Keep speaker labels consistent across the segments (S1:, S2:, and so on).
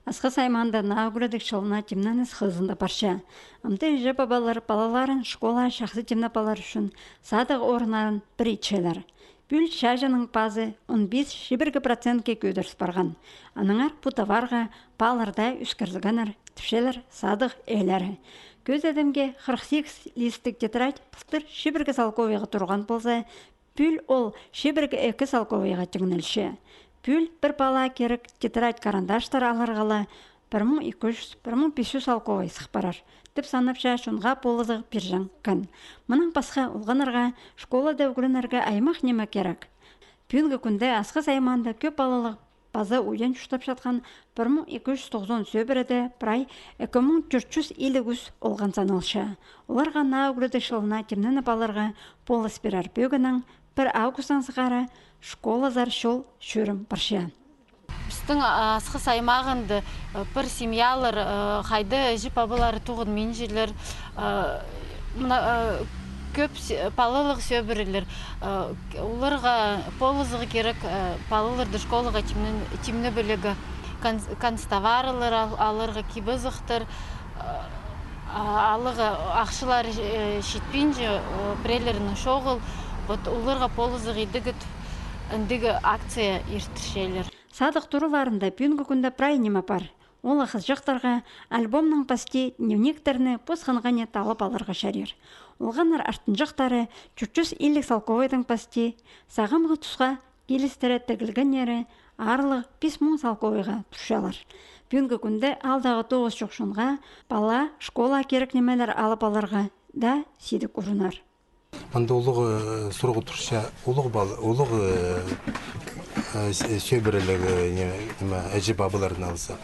S1: Асқы сайманда нағыгүледік шылына темнаныз хызында парша. Амты же балаларын школа шақсы темна балар үшін садық орнарын бір итшелер. Бүл шажының пазы 15-20% көдірс барған. Аныңар путаварға паларда үскірзігінір түшелер садық әлері. Көз әдімге 48 листік тетрадь пұстыр шибіргі салковыға тұрған болса, бүл ол шибіргі 2 салковыға тігінілші. Бүл бір бала керік тетрадь карандаштар алырғала 1200-1500 салковый сықпарар. Тіп санапша шунға полызығы пержан кін. Мұның басқа ұлғанырға школада өгілінерге аймақ неме керек. Бүлгі күнде асқы сайманда көп балалық база ойын жүштап жатқан 1290 сөбіреді прай 2450 олған саналшы. Оларға на өгіліді шылына темнені баларға полыз берар бөгінің 1 августан сығары школа заршол шөрім баршы.
S2: Біздің асқы саймағынды бір семьялар қайды жіп абылары туғын менжелер көп палылық сөбірілер. Оларға полызығы керек палылырды школаға темні білігі конставарылар алырға кебізіқтір. Алығы ақшылар шетпенже прелерінің шоғыл. Оларға полызығы үндігі акция ертішелер.
S1: Садық тұрыларында бүнгі күнді прайнема бар. Ол ақыз жақтарға альбомның пасте дневниктеріні посқанғане талып алырға шәрер. Олғанар артын жақтары 450 салковайдың пасте сағымғы тұсқа келістірі тігілген ері арлық 5000 салковайға тұшалар. Бүнгі күнді алдағы 9 жоқшынға бала школа керек немелер алып алырға да седік ұрынар.
S3: Анда олығы сұрғы тұрша, олығы сөбірілігі әжі бабыларын алса.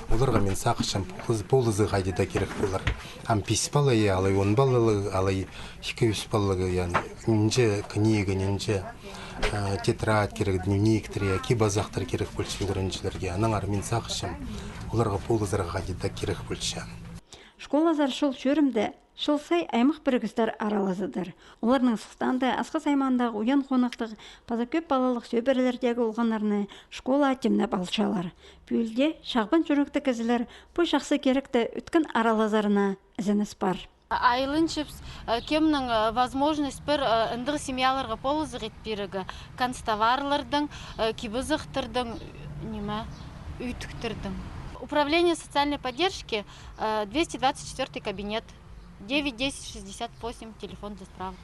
S3: Оларға мен сақышым полызы қайдеда керек болар. Ам 5 балайы, алай 10 балылығы, алай 200 балылығы, нінже книга, нінже тетрадь керек, дневниктер, кебазақтар керек бөлші көрінжілерге. Анаңар мен сақышым, оларға полызыға қайдеда керек бөлші.
S1: Школазар шол шөрімді шылсай аймақ бірігістер аралазыдыр. Оларның сұқтанды асқы саймандағы уян қонақтығы паза көп балалық сөбірлердегі олғанарыны школа темні балшалар. Бүйілде шағбын жүрікті кізілер бұл жақсы керекті үткін аралазарына ізініс бар.
S2: Айлыншыпс кемнің возможность бір ындығы семьяларға полызық етперігі конставарлардың, кебізіқтірдің, үйтіктірдің. Управление социальной поддержки, 224 кабинет, 91068, телефон для справок.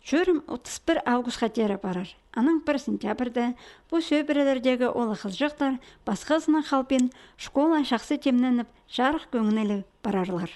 S1: Шөрім 31 августқа тері барар. Аның 1 сентябрді бұл сөбірелердегі олы қызжақтар басқасына қалпен школа шақсы темненіп жарық көңінелі барарлар.